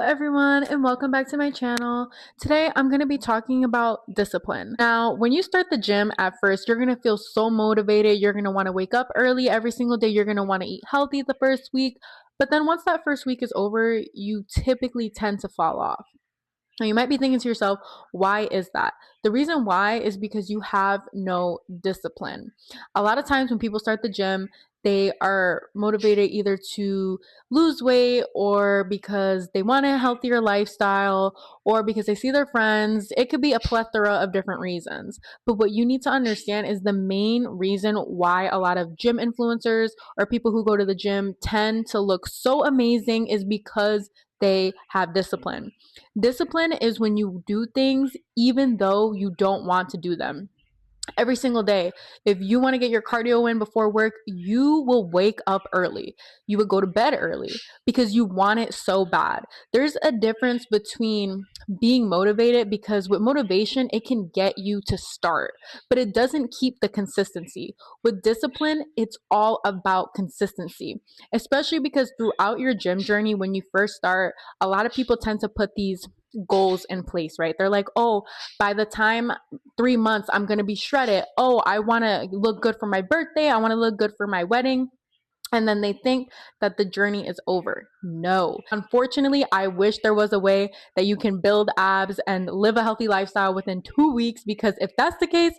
Hello everyone and welcome back to my channel. Today I'm going to be talking about discipline. Now, when you start the gym at first, you're going to feel so motivated. You're going to want to wake up early every single day. You're going to want to eat healthy the first week. But then once that first week is over, you typically tend to fall off. Now, you might be thinking to yourself, why is that? The reason why is because you have no discipline. A lot of times when people start the gym, they are motivated either to lose weight or because they want a healthier lifestyle or because they see their friends. It could be a plethora of different reasons. But what you need to understand is the main reason why a lot of gym influencers or people who go to the gym tend to look so amazing is because they have discipline. Discipline is when you do things even though you don't want to do them every single day. If you want to get your cardio in before work, you will wake up early. You would go to bed early because you want it so bad. There's a difference between being motivated, because with motivation, it can get you to start, but it doesn't keep the consistency. With discipline, it's all about consistency, especially because throughout your gym journey, when you first start, a lot of people tend to put these goals in place, right? They're like, oh, by the time 3 months, I'm going to be shredded. Oh, I want to look good for my birthday. I want to look good for my wedding. And then they think that the journey is over. No. Unfortunately, I wish there was a way that you can build abs and live a healthy lifestyle within 2 weeks, because if that's the case,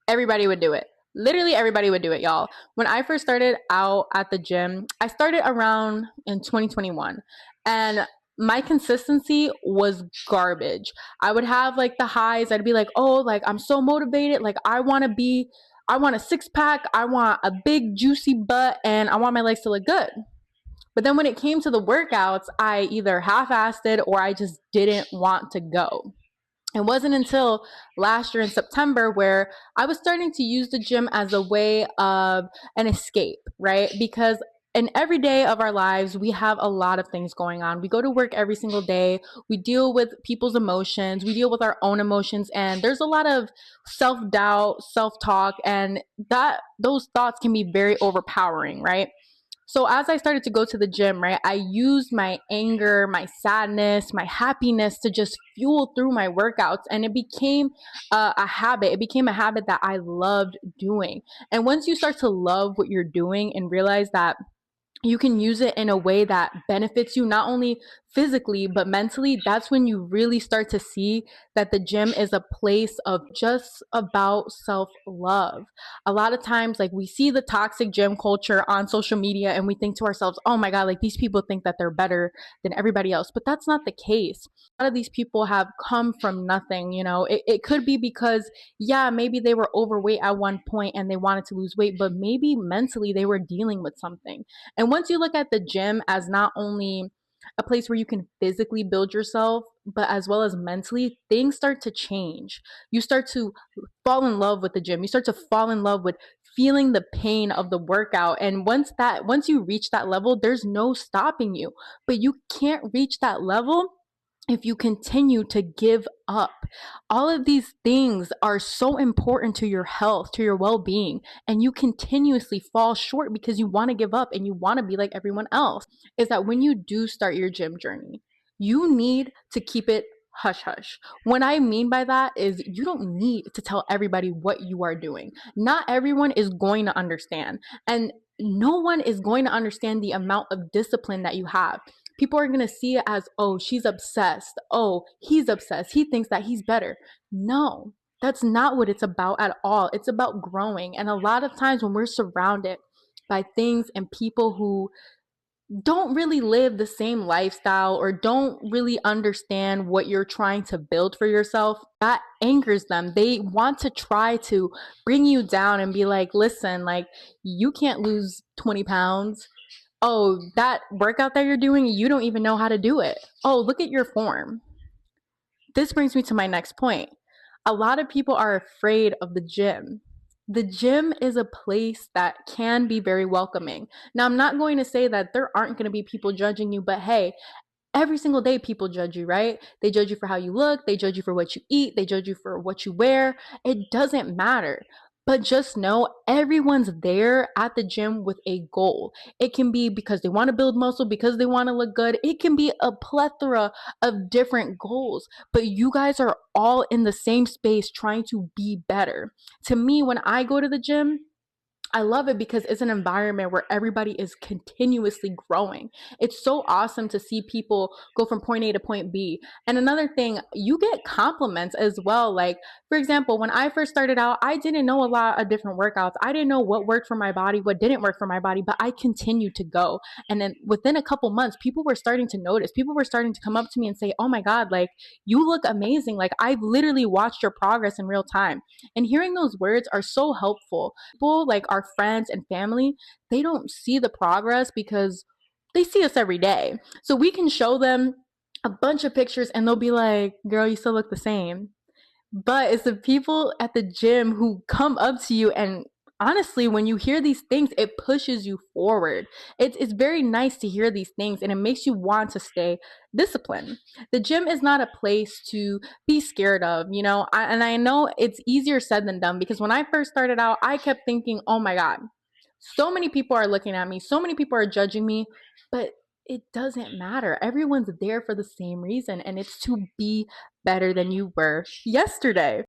everybody would do it. Literally everybody would do it, y'all. When I first started out at the gym, I started around in 2021, and my consistency was garbage. I would have like the highs. I'd be like, oh, like I'm so motivated. Like I want a six pack. I want a big juicy butt, and I want my legs to look good. But then when it came to the workouts, I either half-assed it or I just didn't want to go. It wasn't until last year in September where I was starting to use the gym as a way of an escape, right? Because in every day of our lives, we have a lot of things going on. We go to work every single day. We deal with people's emotions. We deal with our own emotions. And there's a lot of self-doubt, self-talk, and those thoughts can be very overpowering, right? So as I started to go to the gym, right, I used my anger, my sadness, my happiness to just fuel through my workouts. And it became a habit. It became a habit that I loved doing. And once you start to love what you're doing and realize that you can use it in a way that benefits you not only physically but mentally, that's when you really start to see that the gym is a place of just about self-love. A lot of times, like, we see the toxic gym culture on social media and we think to ourselves, oh my god, like these people think that they're better than everybody else, but that's not the case. A lot of these people have come from nothing. It could be because, yeah, maybe they were overweight at one point and they wanted to lose weight, but maybe mentally they were dealing with something. And once you look at the gym as not only a place where you can physically build yourself, but as well as mentally, things start to change. You start to fall in love with the gym. You start to fall in love with feeling the pain of the workout. And once you reach that level, there's no stopping you. But you can't reach that level if you continue to give up. All of these things are so important to your health, to your well-being, and you continuously fall short because you want to give up and you want to be like everyone else. Is that when you do start your gym journey, you need to keep it hush hush. What I mean by that is you don't need to tell everybody what you are doing. Not everyone is going to understand, and no one is going to understand the amount of discipline that you have. People are going to see it as, oh, she's obsessed. Oh, he's obsessed. He thinks that he's better. No, that's not what it's about at all. It's about growing. And a lot of times when we're surrounded by things and people who don't really live the same lifestyle or don't really understand what you're trying to build for yourself, that angers them. They want to try to bring you down and be like, listen, like, you can't lose 20 pounds. Oh, that workout that you're doing, you don't even know how to do it. Oh, look at your form. This brings me to my next point. A lot of people are afraid of the gym. The gym is a place that can be very welcoming. Now, I'm not going to say that there aren't going to be people judging you, but hey, every single day people judge you, right? They judge you for how you look, they judge you for what you eat, they judge you for what you wear. It doesn't matter. But just know everyone's there at the gym with a goal. It can be because they want to build muscle, because they want to look good. It can be a plethora of different goals, but you guys are all in the same space trying to be better. To me, when I go to the gym, I love it because it's an environment where everybody is continuously growing. It's so awesome to see people go from point A to point B. And another thing, you get compliments as well. Like, for example, when I first started out, I didn't know a lot of different workouts. I didn't know what worked for my body, what didn't work for my body, but I continued to go. And then within a couple months, people were starting to notice. People were starting to come up to me and say, "Oh my God, like, you look amazing. Like, I've literally watched your progress in real time." And hearing those words are so helpful. People like our friends and family, they don't see the progress because they see us every day. So we can show them a bunch of pictures and they'll be like, "Girl, you still look the same." But it's the people at the gym who come up to you, and honestly, when you hear these things, it pushes you forward. It's very nice to hear these things and it makes you want to stay disciplined. The gym is not a place to be scared of, and I know it's easier said than done because when I first started out, I kept thinking, "Oh my God, so many people are looking at me, so many people are judging me," but it doesn't matter. Everyone's there for the same reason, and it's to be better than you were yesterday.